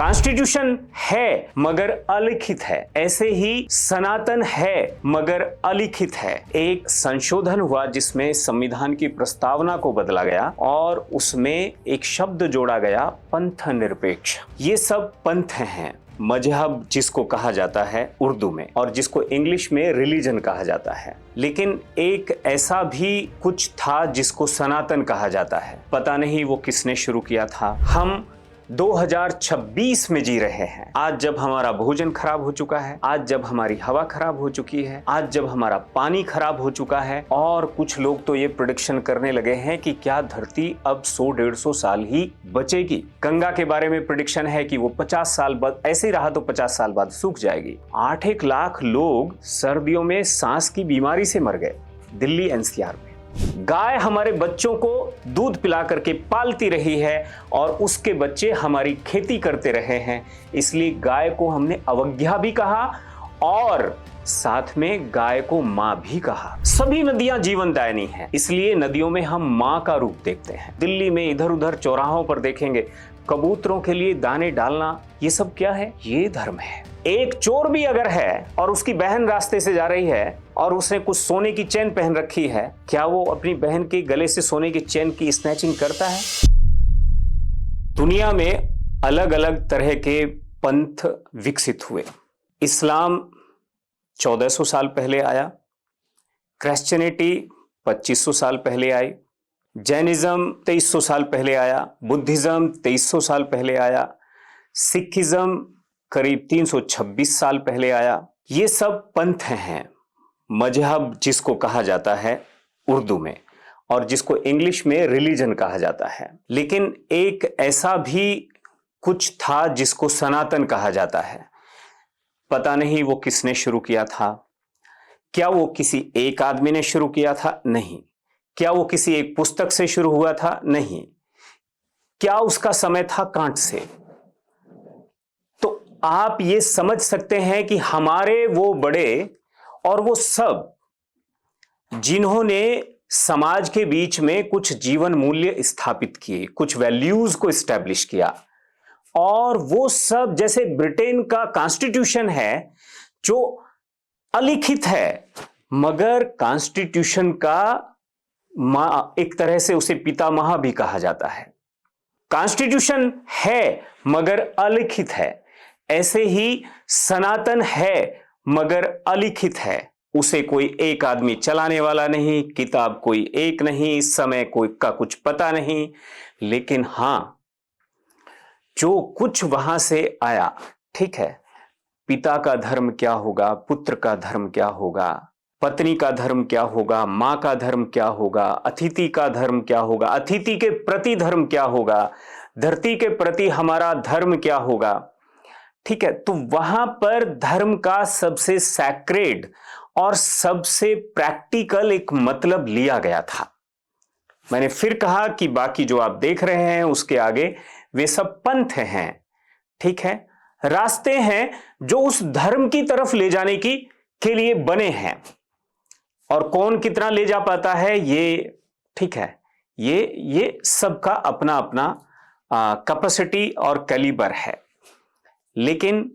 Constitution है मगर अलिखित है, ऐसे ही सनातन है मगर अलिखित है। एक संशोधन हुआ जिसमें संविधान की प्रस्तावना को बदला गया और उसमें एक शब्द जोड़ा गया, पंथ निरपेक्ष। ये सब पंथ हैं, मजहब जिसको कहा जाता है उर्दू में, और जिसको इंग्लिश में रिलीजन कहा जाता है। लेकिन एक ऐसा भी कुछ था जिसको सनातन कहा जाता है। पता नहीं वो किसने शुरू किया था। हम 2026 में जी रहे हैं। आज जब हमारा भोजन खराब हो चुका है, आज जब हमारी हवा खराब हो चुकी है, आज जब हमारा पानी खराब हो चुका है, और कुछ लोग तो ये प्रेडिक्शन करने लगे हैं कि क्या धरती अब 100-150 साल ही बचेगी। गंगा के बारे में प्रेडिक्शन है कि वो 50 साल बाद, ऐसे ही रहा तो 50 साल बाद सूख जाएगी। 8-1 लाख लोग सर्दियों में सांस की बीमारी से मर गए दिल्ली एनसीआर में। गाय हमारे बच्चों को दूध पिला करके पालती रही है और उसके बच्चे हमारी खेती करते रहे हैं, इसलिए गाय को हमने अवज्ञा भी कहा और साथ में गाय को मां भी कहा। सभी नदियां जीवनदायिनी हैं, इसलिए नदियों में हम मां का रूप देखते हैं। दिल्ली में इधर उधर चौराहों पर देखेंगे कबूतरों के लिए दाने डालना, ये सब क्या है? ये धर्म है। एक चोर भी अगर है और उसकी बहन रास्ते से जा रही है और उसने कुछ सोने की चेन पहन रखी है, क्या वो अपनी बहन के गले से सोने की चेन की स्नैचिंग करता है? दुनिया में अलग अलग तरह के पंथ विकसित हुए। इस्लाम 1400 साल पहले आया, क्रिश्चियनिटी 2500 साल पहले आई, जैनिज्म 2300 साल पहले आया, बुद्धिज्म 2300 साल पहले आया, सिखिज्म करीब 326 साल पहले आया। ये सब पंथ हैं, मजहब जिसको कहा जाता है उर्दू में, और जिसको इंग्लिश में रिलीजन कहा जाता है। लेकिन एक ऐसा भी कुछ था जिसको सनातन कहा जाता है। पता नहीं वो किसने शुरू किया था। क्या वो किसी एक आदमी ने शुरू किया था? नहीं। क्या वो किसी एक पुस्तक से शुरू हुआ था? नहीं। क्या उसका समय था कांट से? तो आप ये समझ सकते हैं कि हमारे वो बड़े और वो सब जिन्होंने समाज के बीच में कुछ जीवन मूल्य स्थापित किए, कुछ वैल्यूज को एस्टैब्लिश किया, और वो सब जैसे ब्रिटेन का कॉन्स्टिट्यूशन है जो अलिखित है, मगर कॉन्स्टिट्यूशन का एक तरह से उसे पितामह भी कहा जाता है। कॉन्स्टिट्यूशन है मगर अलिखित है, ऐसे ही सनातन है मगर अलिखित है। उसे कोई एक आदमी चलाने वाला नहीं, किताब कोई एक नहीं, समय कोई का कुछ पता नहीं। लेकिन हां, जो कुछ वहां से आया, ठीक है, पिता का धर्म क्या होगा, पुत्र का धर्म क्या होगा, पत्नी का धर्म क्या होगा, मां का धर्म क्या होगा, अतिथि का धर्म क्या होगा, अतिथि के प्रति धर्म क्या होगा, धरती के प्रति हमारा धर्म क्या होगा, ठीक है। तो वहां पर धर्म का सबसे सैक्रेड और सबसे प्रैक्टिकल एक मतलब लिया गया था। मैंने फिर कहा कि बाकी जो आप देख रहे हैं उसके आगे वे सब पंथ हैं, ठीक है, रास्ते हैं जो उस धर्म की तरफ ले जाने के लिए बने हैं। और कौन कितना ले जा पाता है ये, ठीक है, ये सबका अपना अपना कैपेसिटी और कैलिबर है। लेकिन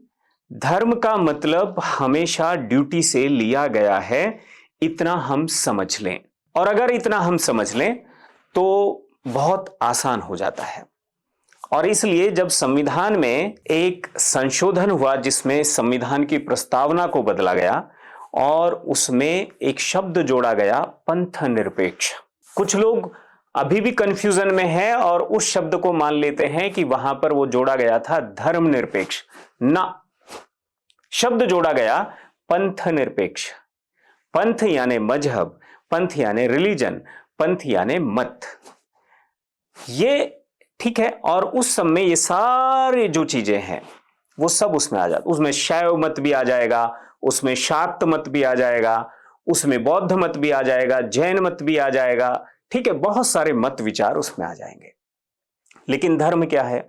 धर्म का मतलब हमेशा ड्यूटी से लिया गया है, इतना हम समझ लें। और अगर इतना हम समझ लें तो बहुत आसान हो जाता है। और इसलिए जब संविधान में एक संशोधन हुआ जिसमें संविधान की प्रस्तावना को बदला गया और उसमें एक शब्द जोड़ा गया, पंथ निरपेक्ष। कुछ लोग अभी भी कंफ्यूजन में है और उस शब्द को मान लेते हैं कि वहां पर वो जोड़ा गया था धर्म निरपेक्ष। ना, शब्द जोड़ा गया पंथ निरपेक्ष। पंथ यानी मजहब, पंथ यानी रिलीजन, पंथ यानी मत, ये ठीक है। और उस समय ये सारे जो चीजें हैं वो सब उसमें आ जाता। उसमें शैव मत भी आ जाएगा, उसमें शाक्त मत भी आ जाएगा, उसमें बौद्ध मत भी आ जाएगा, जैन मत भी आ जाएगा, ठीक है, बहुत सारे मत विचार उसमें आ जाएंगे। लेकिन धर्म क्या है?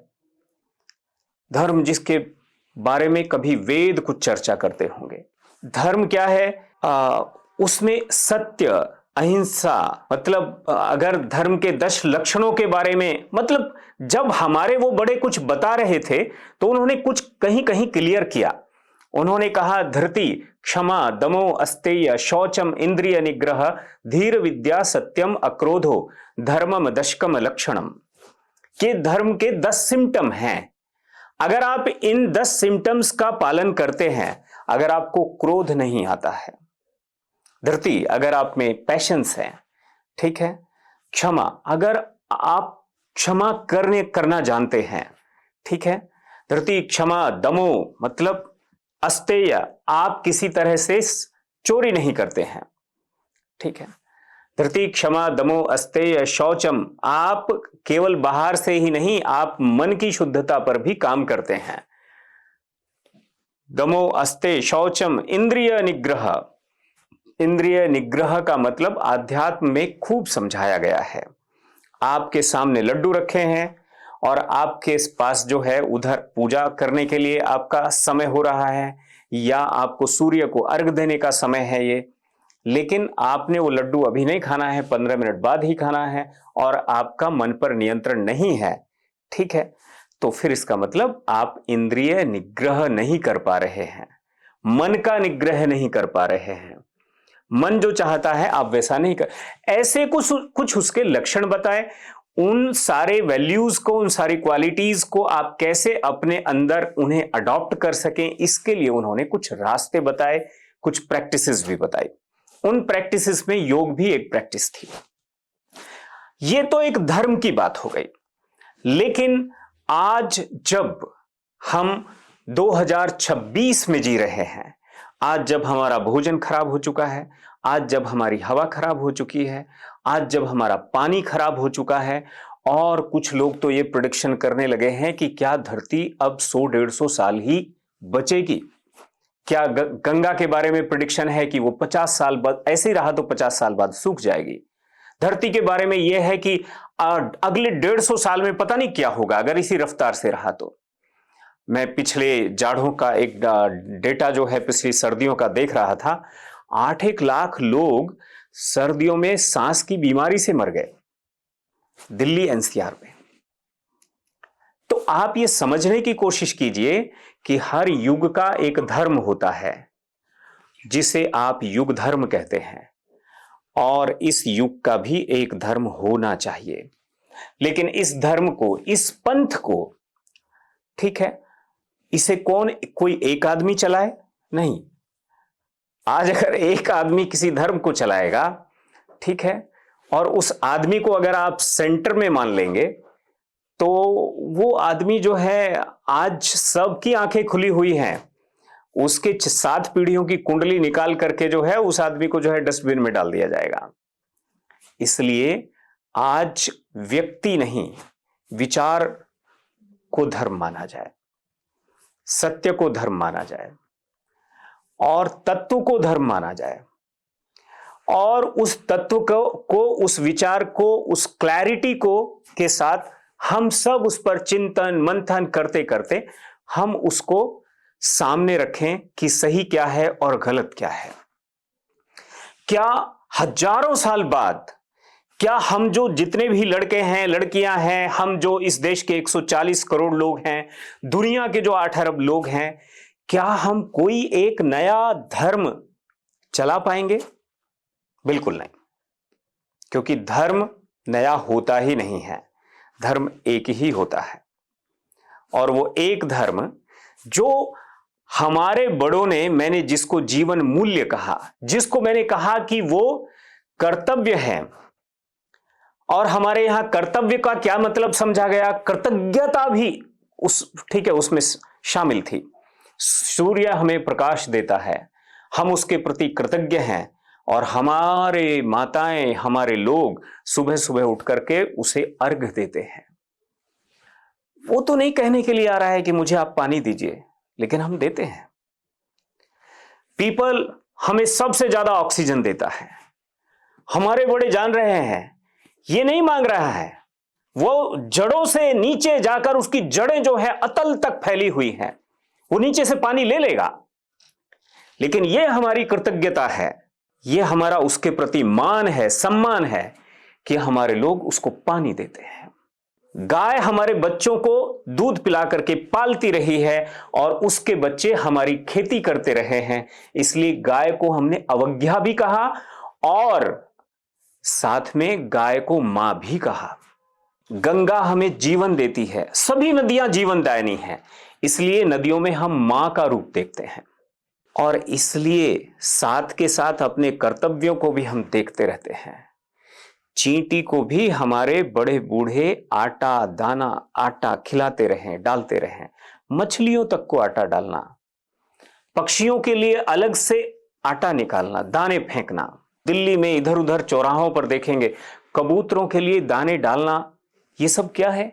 धर्म जिसके बारे में कभी वेद कुछ चर्चा करते होंगे। धर्म क्या है? उसमें सत्य, अहिंसा, मतलब अगर धर्म के 10 लक्षणों के बारे में, मतलब जब हमारे वो बड़े कुछ बता रहे थे तो उन्होंने कुछ कहीं कहीं क्लियर किया। उन्होंने कहा धृति, क्षमा, दमो, अस्तेय, शौचम, इंद्रिय निग्रह, धीर, विद्या, सत्यम, अक्रोधो, धर्मम दशकम लक्षणम। के धर्म के 10 सिम्टम हैं। अगर आप इन 10 सिम्टम्स का पालन करते हैं, अगर आपको क्रोध नहीं आता है, धृति अगर आप में पैशंस है, ठीक है, क्षमा अगर आप क्षमा करना जानते हैं, ठीक है, धृति, क्षमा, दमो मतलब अस्तेय, आप किसी तरह से चोरी नहीं करते हैं, ठीक है, धृति, क्षमा, दमो, अस्तेय, शौचम, आप केवल बाहर से ही नहीं, आप मन की शुद्धता पर भी काम करते हैं। दमो, अस्तेय, शौचम, इंद्रिय निग्रह। इंद्रिय निग्रह का मतलब आध्यात्म में खूब समझाया गया है। आपके सामने लड्डू रखे हैं और आपके पास जो है उधर पूजा करने के लिए आपका समय हो रहा है, या आपको सूर्य को अर्घ देने का समय है ये, लेकिन आपने वो लड्डू अभी नहीं खाना है, 15 मिनट बाद ही खाना है, और आपका मन पर नियंत्रण नहीं है, ठीक है, तो फिर इसका मतलब आप इंद्रिय निग्रह नहीं कर पा रहे हैं, मन का निग्रह नहीं कर पा रहे हैं। मन जो चाहता है आप वैसा नहीं कर, ऐसे कुछ उसके लक्षण बताए। उन सारे वैल्यूज को, उन सारी क्वालिटीज को आप कैसे अपने अंदर उन्हें अडॉप्ट कर सकें, इसके लिए उन्होंने कुछ रास्ते बताए, कुछ प्रैक्टिसेस भी बताई। उन प्रैक्टिसेस में योग भी एक प्रैक्टिस थी। ये तो एक धर्म की बात हो गई। लेकिन आज जब हम 2026 में जी रहे हैं, आज जब हमारा भोजन खराब हो चुका है, आज जब हमारी हवा खराब हो चुकी है, आज जब हमारा पानी खराब हो चुका है, और कुछ लोग तो ये प्रेडिक्शन करने लगे हैं कि क्या धरती अब 100-150 साल ही बचेगी। क्या गंगा के बारे में प्रेडिक्शन है कि वो 50 साल बाद, ऐसे ही रहा तो 50 साल बाद सूख जाएगी। धरती के बारे में यह है कि अगले 150 साल में पता नहीं क्या होगा अगर इसी रफ्तार से रहा तो। मैं पिछले जाड़ों का एक डेटा जो है पिछली सर्दियों का देख रहा था, 8-1 लाख लोग सर्दियों में सांस की बीमारी से मर गए दिल्ली एनसीआर में। तो आप ये समझने की कोशिश कीजिए कि हर युग का एक धर्म होता है जिसे आप युग धर्म कहते हैं, और इस युग का भी एक धर्म होना चाहिए। लेकिन इस धर्म को, इस पंथ को, ठीक है, इसे कोई एक आदमी चलाए? नहीं। आज अगर एक आदमी किसी धर्म को चलाएगा, ठीक है, और उस आदमी को अगर आप सेंटर में मान लेंगे, तो वो आदमी जो है, आज सबकी आंखें खुली हुई हैं, उसके 7 पीढ़ियों की कुंडली निकाल करके जो है उस आदमी को जो है डस्टबिन में डाल दिया जाएगा। इसलिए आज व्यक्ति नहीं, विचार को धर्म माना जाए, सत्य को धर्म माना जाए, और तत्व को धर्म माना जाए, और उस तत्व को उस विचार को, उस क्लैरिटी को के साथ हम सब उस पर चिंतन मंथन करते करते हम उसको सामने रखें कि सही क्या है और गलत क्या है। क्या हजारों साल बाद, क्या हम जो जितने भी लड़के हैं, लड़कियां हैं, हम जो इस देश के 140 करोड़ लोग हैं, दुनिया के जो 8 अरब लोग हैं, क्या हम कोई एक नया धर्म चला पाएंगे? बिल्कुल नहीं, क्योंकि धर्म नया होता ही नहीं है, धर्म एक ही होता है। और वो एक धर्म जो हमारे बड़ों ने, मैंने जिसको जीवन मूल्य कहा, जिसको मैंने कहा कि वो कर्तव्य है, और हमारे यहां कर्तव्य का क्या मतलब समझा गया, कृतज्ञता भी उस, ठीक है, उसमें शामिल थी। सूर्य हमें प्रकाश देता है, हम उसके प्रति कृतज्ञ हैं, और हमारे माताएं, हमारे लोग सुबह सुबह उठ करके उसे अर्घ देते हैं। वो तो नहीं कहने के लिए आ रहा है कि मुझे आप पानी दीजिए, लेकिन हम देते हैं। पीपल हमें सबसे ज्यादा ऑक्सीजन देता है, हमारे बड़े जान रहे हैं, ये नहीं मांग रहा है, वो जड़ों से नीचे जाकर, उसकी जड़ें जो है अतल तक फैली हुई हैं, वो नीचे से पानी ले लेगा। लेकिन ये हमारी कृतज्ञता है ये हमारा उसके प्रति मान है, सम्मान है कि हमारे लोग उसको पानी देते हैं। गाय हमारे बच्चों को दूध पिला करके पालती रही है और उसके बच्चे हमारी खेती करते रहे हैं, इसलिए गाय को हमने अवज्ञा भी कहा और साथ में गाय को मां भी कहा। गंगा हमें जीवन देती है, सभी नदियां जीवनदायिनी हैं, इसलिए नदियों में हम मां का रूप देखते हैं और इसलिए साथ के साथ अपने कर्तव्यों को भी हम देखते रहते हैं। चींटी को भी हमारे बड़े बूढ़े आटा दाना आटा खिलाते रहें, डालते रहें, मछलियों तक को आटा डालना, पक्षियों के लिए अलग से आटा निकालना, दाने फेंकना। दिल्ली में इधर उधर चौराहों पर देखेंगे कबूतरों के लिए दाने डालना, ये सब क्या है?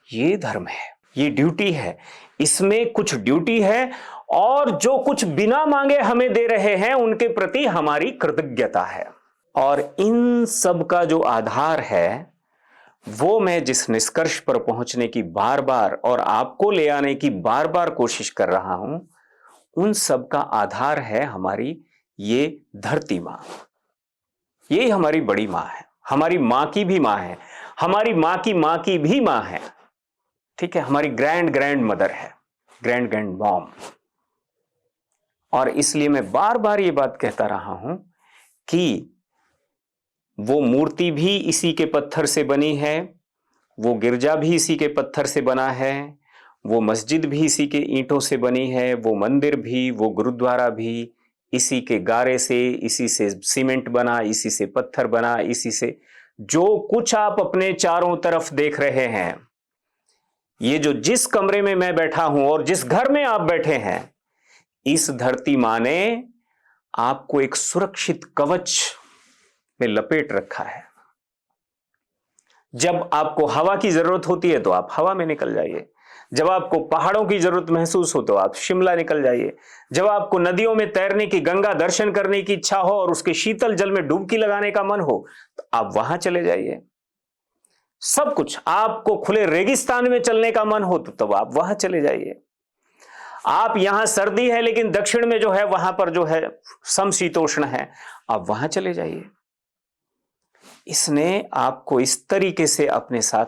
ये धर्म है, ये ड्यूटी है। इसमें कुछ ड्यूटी है और जो कुछ बिना मांगे हमें दे रहे हैं उनके प्रति हमारी कृतज्ञता है। और इन सब का जो आधार है वो मैं जिस निष्कर्ष पर पहुंचने की बार बार और आपको ले आने की बार बार कोशिश कर रहा हूं, उन सब का आधार है हमारी ये धरती मां। ये हमारी बड़ी मां है, हमारी मां की भी मां है, हमारी मां की भी मां है, ठीक है, हमारी ग्रैंड मदर है, ग्रैंड मॉम। और इसलिए मैं बार बार ये बात कहता रहा हूं कि वो मूर्ति भी इसी के पत्थर से बनी है, वो गिरजा भी इसी के पत्थर से बना है, वो मस्जिद भी इसी के ईंटों से बनी है, वो मंदिर भी, वो गुरुद्वारा भी इसी के गारे से, इसी से सीमेंट बना, इसी से पत्थर बना, इसी से जो कुछ आप अपने चारों तरफ देख रहे हैं, ये जो जिस कमरे में मैं बैठा हूं और जिस घर में आप बैठे हैं, इस धरती मां ने आपको एक सुरक्षित कवच में लपेट रखा है। जब आपको हवा की जरूरत होती है तो आप हवा में निकल जाइए, जब आपको पहाड़ों की जरूरत महसूस हो तो आप शिमला निकल जाइए, जब आपको नदियों में तैरने की, गंगा दर्शन करने की इच्छा हो और उसके शीतल जल में डुबकी लगाने का मन हो तो आप वहां चले जाइए। सब कुछ, आपको खुले रेगिस्तान में चलने का मन हो तो तब आप वहां चले जाइए। आप यहां सर्दी है लेकिन दक्षिण में जो है वहां पर जो है समशीतोष्ण है, आप वहां चले जाइए। इसने आपको इस तरीके से अपने साथ,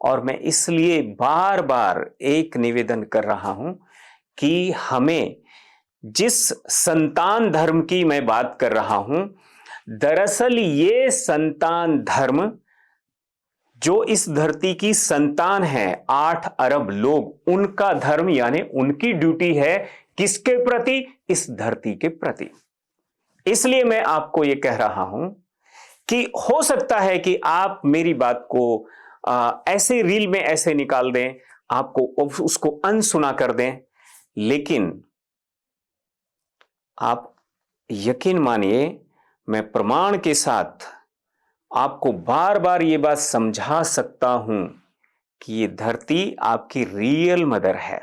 और मैं इसलिए बार बार एक निवेदन कर रहा हूं कि हमें जिस संतान धर्म की मैं बात कर रहा हूं, दरअसल ये संतान धर्म जो इस धरती की संतान है, 8 अरब लोग, उनका धर्म यानी उनकी ड्यूटी है किसके प्रति? इस धरती के प्रति। इसलिए मैं आपको यह कह रहा हूं कि हो सकता है कि आप मेरी बात को ऐसे रील में ऐसे निकाल दें, आपको उसको अनसुना कर दें, लेकिन आप यकीन मानिए मैं प्रमाण के साथ आपको बार बार ये बात समझा सकता हूं कि ये धरती आपकी रियल मदर है,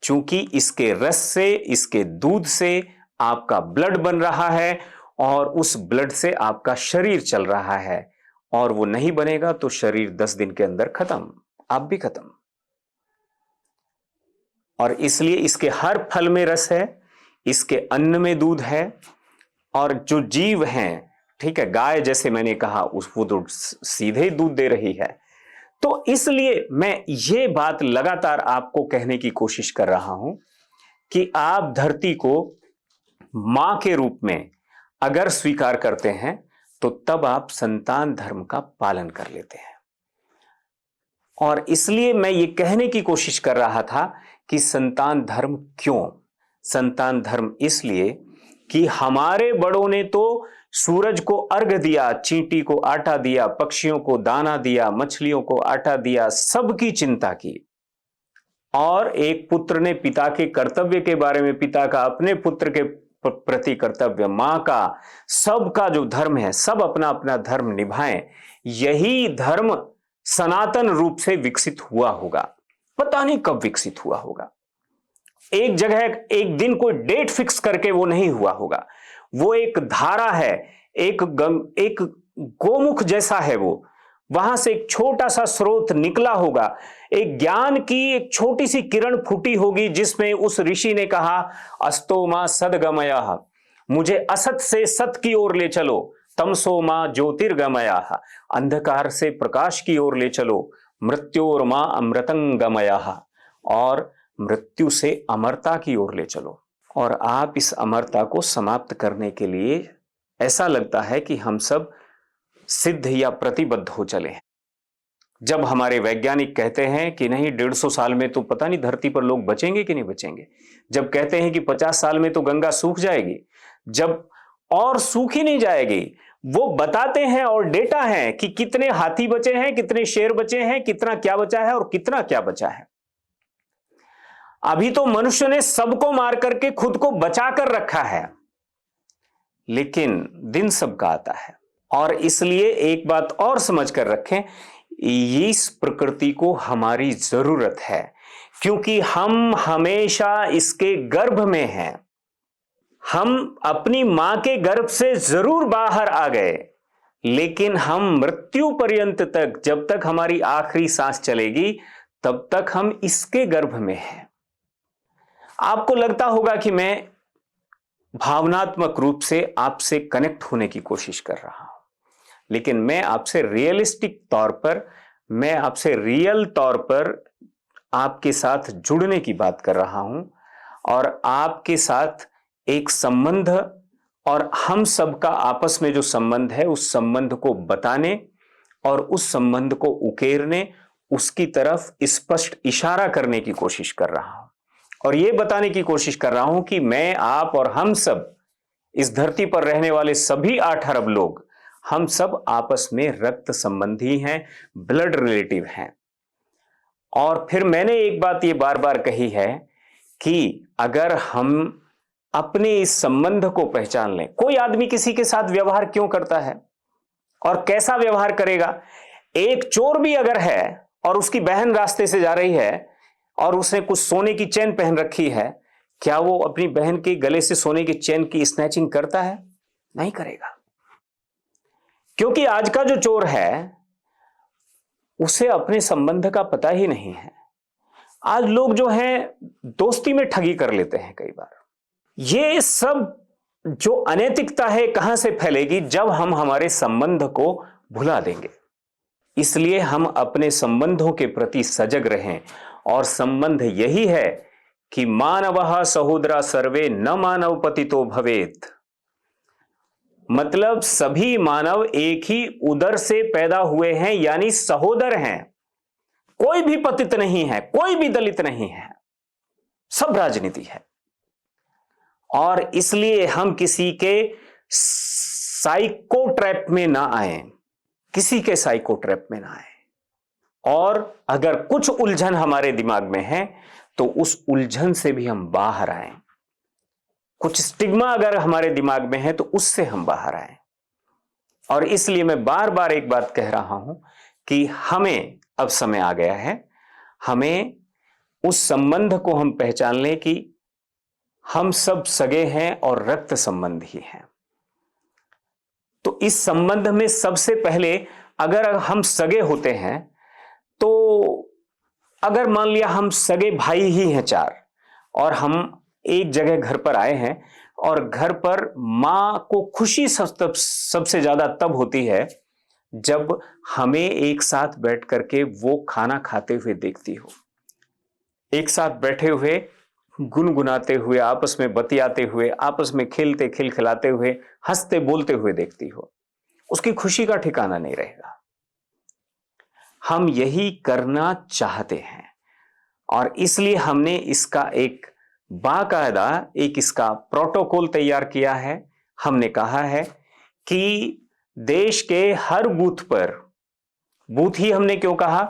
क्योंकि इसके रस से, इसके दूध से आपका ब्लड बन रहा है और उस ब्लड से आपका शरीर चल रहा है, और वो नहीं बनेगा तो शरीर 10 दिन के अंदर खत्म, आप भी खत्म। और इसलिए इसके हर फल में रस है, इसके अन्न में दूध है, और जो जीव हैं, ठीक है, गाय जैसे मैंने कहा वो तो सीधे दूध दे रही है। तो इसलिए मैं ये बात लगातार आपको कहने की कोशिश कर रहा हूं कि आप धरती को मां के रूप में अगर स्वीकार करते हैं तो तब आप संतान धर्म का पालन कर लेते हैं। और इसलिए मैं ये कहने की कोशिश कर रहा था कि संतान धर्म क्यों? संतान धर्म इसलिए कि हमारे बड़ों ने तो सूरज को अर्घ दिया, चींटी को आटा दिया, पक्षियों को दाना दिया, मछलियों को आटा दिया, सबकी चिंता की। और एक पुत्र ने पिता के कर्तव्य के बारे में, पिता का अपने पुत्र के प्रति कर्तव्य, मां का, सबका जो धर्म है, सब अपना अपना धर्म निभाएं। यही धर्म सनातन रूप से विकसित हुआ होगा, पता नहीं कब विकसित हुआ होगा। एक जगह एक दिन कोई डेट फिक्स करके वो नहीं हुआ होगा। वो एक धारा है, एक गोमुख जैसा है, वो वहां से एक छोटा सा स्रोत निकला होगा, एक ज्ञान की एक छोटी सी किरण फूटी होगी जिसमें उस ऋषि ने कहा अस्तो मां सदगमयः, मुझे असत से सत की ओर ले चलो, तमसो मां ज्योतिर्गमया, अंधकार से प्रकाश की ओर ले चलो, मृत्योर मां अमृतंगमया, और मृत्यु से अमरता की ओर ले चलो। और आप इस अमरता को समाप्त करने के लिए ऐसा लगता है कि हम सब सिद्ध या प्रतिबद्ध हो चले। जब हमारे वैज्ञानिक कहते हैं कि नहीं 150 साल में तो पता नहीं धरती पर लोग बचेंगे कि नहीं बचेंगे, जब कहते हैं कि 50 साल में तो गंगा सूख जाएगी, जब और सूख ही नहीं जाएगी, वो बताते हैं और डेटा है कि कितने हाथी बचे हैं, कितने शेर बचे हैं, कितना क्या बचा है और कितना क्या बचा है। अभी तो मनुष्य ने सबको मार करके खुद को बचा कर रखा है, लेकिन दिन सबका आता है। और इसलिए एक बात और समझ कर रखें, इस प्रकृति को हमारी जरूरत है, क्योंकि हम हमेशा इसके गर्भ में हैं। हम अपनी मां के गर्भ से जरूर बाहर आ गए, लेकिन हम मृत्यु पर्यंत तक, जब तक हमारी आखिरी सांस चलेगी, तब तक हम इसके गर्भ में हैं। आपको लगता होगा कि मैं भावनात्मक रूप से आपसे कनेक्ट होने की कोशिश कर रहा हूं, लेकिन मैं आपसे रियलिस्टिक तौर पर, मैं आपसे रियल तौर पर आपके साथ जुड़ने की बात कर रहा हूं, और आपके साथ एक संबंध और हम सबका आपस में जो संबंध है, उस संबंध को बताने और उस संबंध को उकेरने, उसकी तरफ स्पष्ट इशारा करने की कोशिश कर रहा हूं। और यह बताने की कोशिश कर रहा हूं कि मैं, आप और हम सब, इस धरती पर रहने वाले सभी 8 अरब लोग, हम सब आपस में रक्त संबंधी हैं, ब्लड रिलेटिव हैं। और फिर मैंने एक बात ये बार बार कही है कि अगर हम अपने इस संबंध को पहचान लें, कोई आदमी किसी के साथ व्यवहार क्यों करता है और कैसा व्यवहार करेगा। एक चोर भी अगर है और उसकी बहन रास्ते से जा रही है और उसने कुछ सोने की चेन पहन रखी है, क्या वो अपनी बहन के गले से सोने की चेन की स्नैचिंग करता है? नहीं करेगा, क्योंकि आज का जो चोर है उसे अपने संबंध का पता ही नहीं है। आज लोग जो हैं दोस्ती में ठगी कर लेते हैं कई बार। ये सब जो अनैतिकता है कहां से फैलेगी? जब हम हमारे संबंध को भुला देंगे। इसलिए हम अपने संबंधों के प्रति सजग रहें, और संबंध यही है कि मानवः सहोदरा सर्वे न मानव पतितो भवेत्। मतलब सभी मानव एक ही उदर से पैदा हुए हैं, यानी सहोदर हैं। कोई भी पतित नहीं है, कोई भी दलित नहीं है, सब राजनीति है। और इसलिए हम किसी के साइको ट्रैप में ना आए, किसी के साइको ट्रैप में ना आए। और अगर कुछ उलझन हमारे दिमाग में है तो उस उलझन से भी हम बाहर आए। कुछ स्टिग्मा अगर हमारे दिमाग में है तो उससे हम बाहर आए। और इसलिए मैं बार बार एक बात कह रहा हूं कि हमें अब समय आ गया है, हमें उस संबंध को हम पहचान लें कि हम सब सगे हैं और रक्त संबंधी हैं। तो इस संबंध में सबसे पहले, अगर हम सगे होते हैं तो अगर मान लिया हम सगे भाई ही हैं 4 और हम एक जगह घर पर आए हैं, और घर पर मां को खुशी सबसे ज्यादा तब होती है जब हमें एक साथ बैठ करके वो खाना खाते हुए देखती हो, एक साथ बैठे हुए गुनगुनाते हुए, आपस में बतियाते हुए, आपस में खेलते खिलखिलाते हुए, हंसते बोलते हुए देखती हो। उसकी खुशी का ठिकाना नहीं रहेगा। हम यही करना चाहते हैं, और इसलिए हमने इसका एक बाकायदा इसका प्रोटोकॉल तैयार किया है। हमने कहा है कि देश के हर बूथ पर, बूथ ही हमने क्यों कहा,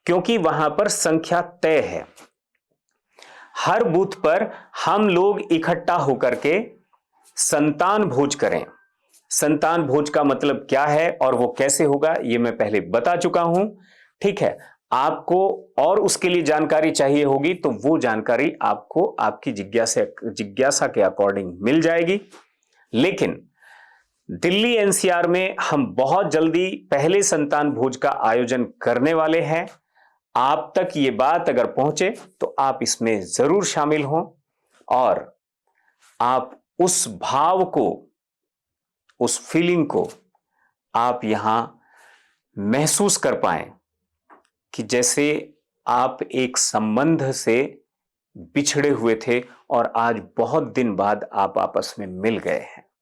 क्योंकि वहां पर संख्या तय है। हर बूथ पर हम लोग इकट्ठा होकर के संतान भोज करें। संतान भोज का मतलब क्या है और वो कैसे होगा, ये मैं पहले बता चुका हूं। ठीक है, आपको और उसके लिए जानकारी चाहिए होगी तो वो जानकारी आपको आपकी जिज्ञासा के अकॉर्डिंग मिल जाएगी। लेकिन दिल्ली एनसीआर में हम बहुत जल्दी पहले संतान भोज का आयोजन करने वाले हैं। आप तक ये बात अगर पहुंचे तो आप इसमें जरूर शामिल हों, और आप उस भाव को, उस फीलिंग को आप यहां महसूस कर पाएं कि जैसे आप एक संबंध से बिछड़े हुए थे और आज बहुत दिन बाद आप आपस में मिल गए हैं।